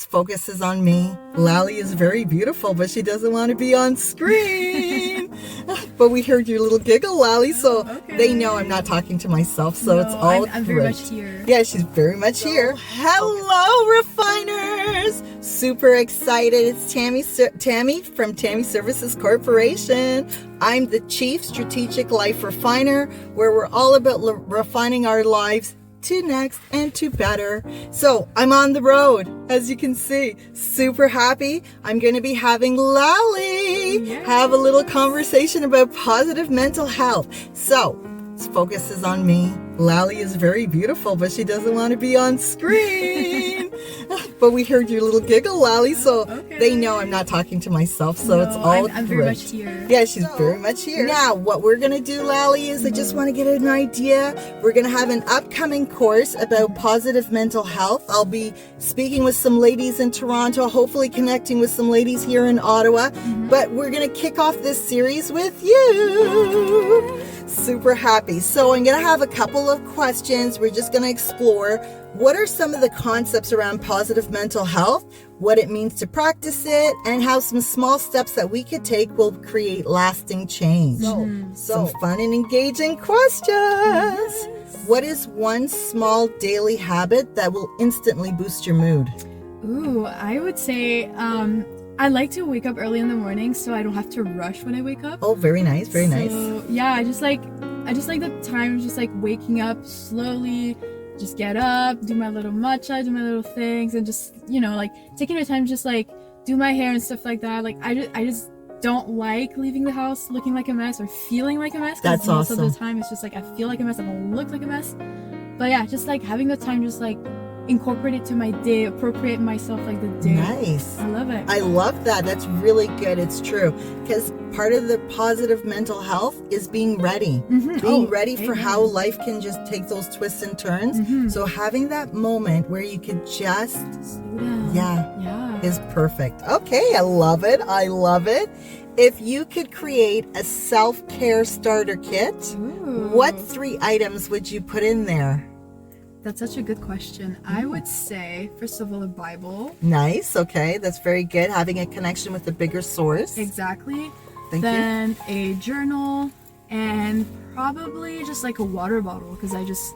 focus is on me. Laly is very beautiful, but she doesn't want to be on screen. But we heard your little giggle, Laly, so they know I'm not talking to myself, so it's all I'm very much here. Yeah, she's very much here. Hello, refiners! Super excited. It's Tammy from Tammy Services Corporation. I'm the Chief Strategic Life Refiner, where we're all about refining our lives to next and to better. So I'm on the road, as you can see. Super happy. I'm going to be having Laly have a little conversation about positive mental health. So focus is on me. Laly is very beautiful, but she doesn't want to be on screen. But we heard your little giggle, Laly, so they know I'm not talking to myself, so it's all I'm very much here. Yeah, she's very much here. Now, what we're going to do, Laly, is I just want to get an idea. We're going to have an upcoming course about positive mental health. I'll be speaking with some ladies in Toronto, hopefully connecting with some ladies here in Ottawa. But we're going to kick off this series with you. Super happy. So I'm going to have a couple of questions. We're just going to explore what are some of the concepts around positive mental health, what it means to practice it, and how some small steps that we could take will create lasting change. Some fun and engaging questions. What is one small daily habit that will instantly boost your mood? Ooh, I would say I like to wake up early in the morning so I don't have to rush when I wake up. Oh, very nice, very nice. Yeah, I just like the time of just like waking up slowly, just get up, do my little matcha, do my little things, and just, you know, like taking the time to just like do my hair and stuff like that. Like I just don't like leaving the house looking like a mess or feeling like a mess. That's most awesome. of the time it's just like I feel like a mess, I don't look like a mess. But yeah, just like having the time just like incorporate it to my day, appropriate myself like the day. Nice. I love it. I love that. That's really good. It's true. Because part of the positive mental health is being ready. Being ready for how life can just take those twists and turns. So having that moment where you could just slow down. is perfect. Okay, I love it. I love it. If you could create a self-care starter kit, what 3 items would you put in there? That's such a good question. I would say, first of all, a Bible. Nice. Okay. That's very good. Having a connection with a bigger source. Exactly. Then you. A journal and probably just like a water bottle because I just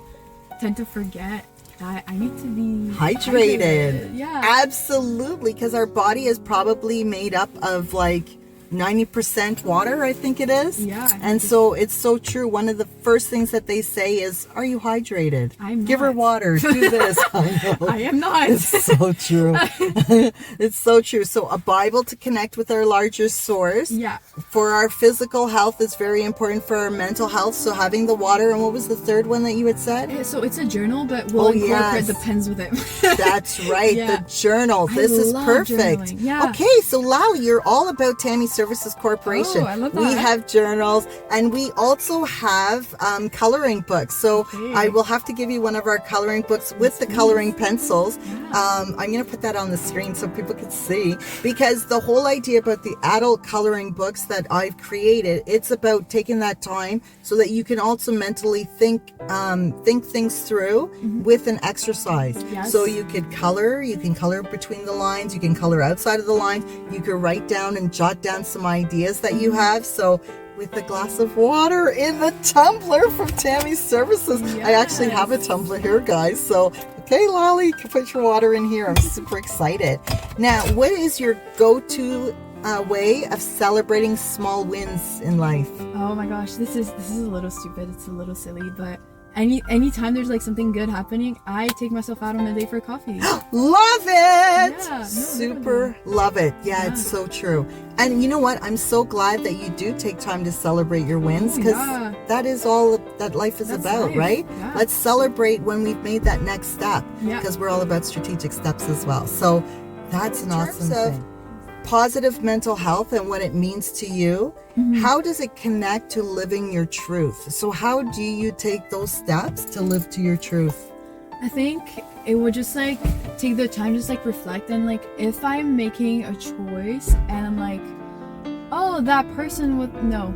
tend to forget that I need to be hydrated. Yeah. Absolutely. Because our body is probably made up of like 90% water, I think it is. Yeah. And so it's so true. One of the first things that they say is, are you hydrated? I'm Give her not. water. Do this. I know. I am not. It's so true. It's so true. So a Bible to connect with our larger source. Yeah. For our physical health, it's very important for our mental health. So having the water. And what was the third one that you had said? So it's a journal, but we'll incorporate the pens with it. That's right. The journal. This is perfect. Journaling. Yeah. Okay. So Laly, you're all about Tammy Services Corporation. Oh, I love that. We have journals and we also have coloring books. So I will have to give you one of our coloring books with the coloring pencils. I'm going to put that on the screen so people can see, because the whole idea about the adult coloring books that I've created, it's about taking that time so that you can also mentally think things through with an exercise. Yes. So you can color between the lines, you can color outside of the lines, you can write down and jot down some ideas that you have. So with a glass of water in the tumbler from Tammy Services. I actually have a tumbler here, guys. So, okay, Laly, you can put your water in here. I'm super excited. Now, what is your go-to way of celebrating small wins in life? Oh my gosh, this is a little stupid. It's a little silly, but anytime there's like something good happening, I take myself out on a date for coffee. Love it! Yeah, Super love it. Yeah, it's so true. And you know what? I'm so glad that you do take time to celebrate your wins, because that is all that life is about, right? Yeah. Let's celebrate when we've made that next step, because we're all about strategic steps as well. So that's an awesome thing. Positive mental health and what it means to you, how does it connect to living your truth? So how do you take those steps to live to your truth? I think it would just like take the time, just like reflect, and like if I'm making a choice and I'm like, oh, that person with no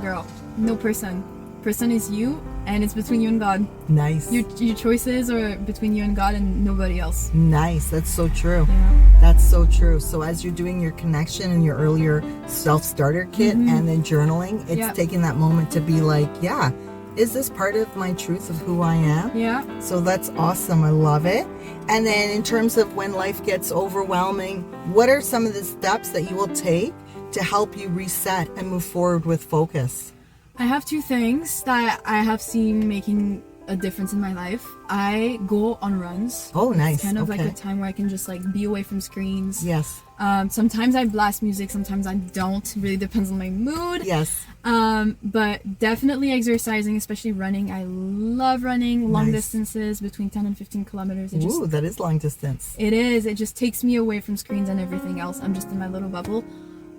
girl, no person, person is you, and it's between you and God. Nice. Your choices are between you and God and nobody else. Nice. That's so true. Yeah. That's so true. So as you're doing your connection and your earlier self-starter kit and then journaling, it's taking that moment to be like, yeah, is this part of my truth of who I am? Yeah. So that's awesome. I love it. And then in terms of when life gets overwhelming, what are some of the steps that you will take to help you reset and move forward with focus? I have two things that I have seen making a difference in my life. I go on runs. Oh, nice. It's kind of like a time where I can just like be away from screens. Yes. Sometimes I blast music, sometimes I don't. It really depends on my mood. Yes. But definitely exercising, especially running. I love running long distances between 10 and 15 kilometers. Ooh, that is long distance. It is. It just takes me away from screens and everything else. I'm just in my little bubble.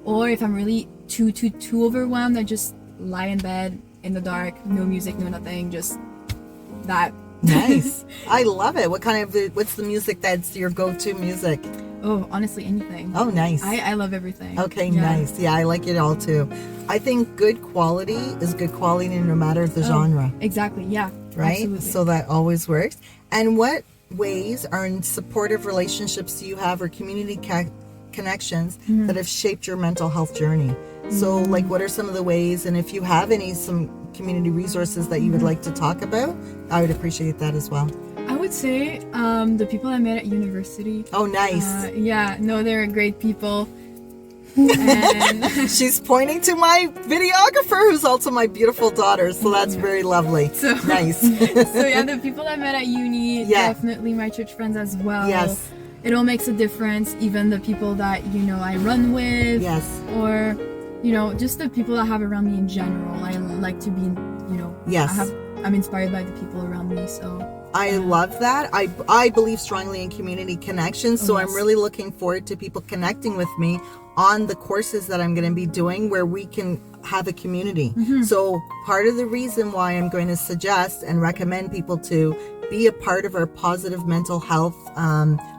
Or if I'm really too overwhelmed, I just lie in bed in the dark, no music, no nothing, just that. Nice. I love it. What's the music that's your go-to music? Oh, honestly, anything. Oh, nice. I love everything. Okay, nice. Yeah, I like it all too. I think good quality is good quality no matter the genre. Exactly, yeah. Right? Absolutely. So that always works. And what ways are in supportive relationships do you have or community connections that have shaped your mental health journey? So like what are some of the ways, and if you have some community resources that you would like to talk about, I would appreciate that as well. I would say the people I met at university. Oh, nice. They're great people. And she's pointing to my videographer who's also my beautiful daughter, so that's very lovely. So nice. So yeah, the people I met at uni, definitely my church friends as well. Yes. It all makes a difference. Even the people that I run with. Yes. Or just the people I have around me in general. I like to be Yes. I'm inspired by the people around me, so I love that. I believe strongly in community connections, so I'm really looking forward to people connecting with me on the courses that I'm going to be doing where we can have a community. So part of the reason why I'm going to suggest and recommend people to be a part of our positive mental health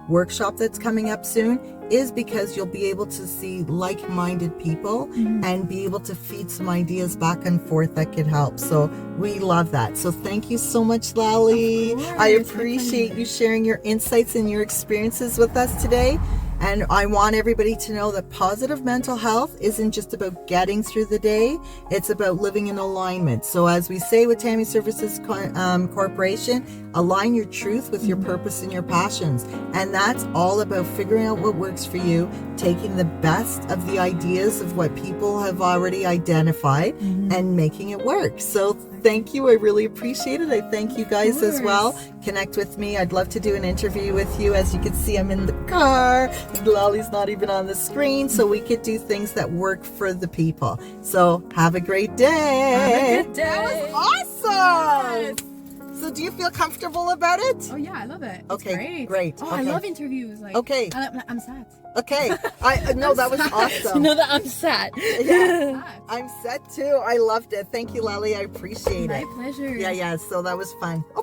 workshop that's coming up soon is because you'll be able to see like-minded people and be able to feed some ideas back and forth that could help. So we love that. So thank you so much, Laly. I appreciate you sharing your insights and your experiences with us today. And I want everybody to know that positive mental health isn't just about getting through the day. It's about living in alignment. So as we say with Tammy Services Corporation, align your truth with your purpose and your passions. And that's all about figuring out what works for you, taking the best of the ideas of what people have already identified and making it work. So thank you. I really appreciate it. I thank you guys as well. Connect with me. I'd love to do an interview with you. As you can see, I'm in the car. Laly's not even on the screen, so we could do things that work for the people. So have a great day. Have a good day. That was awesome. Yes. So do you feel comfortable about it? Oh yeah, I love it. Okay, great. Oh, okay. I love interviews. Like, okay. I'm sad. Okay. That was awesome. You know that I'm sad. Yeah. I'm sad too. I loved it. Thank you, Laly. I appreciate it. My pleasure. Yeah. So that was fun. Okay.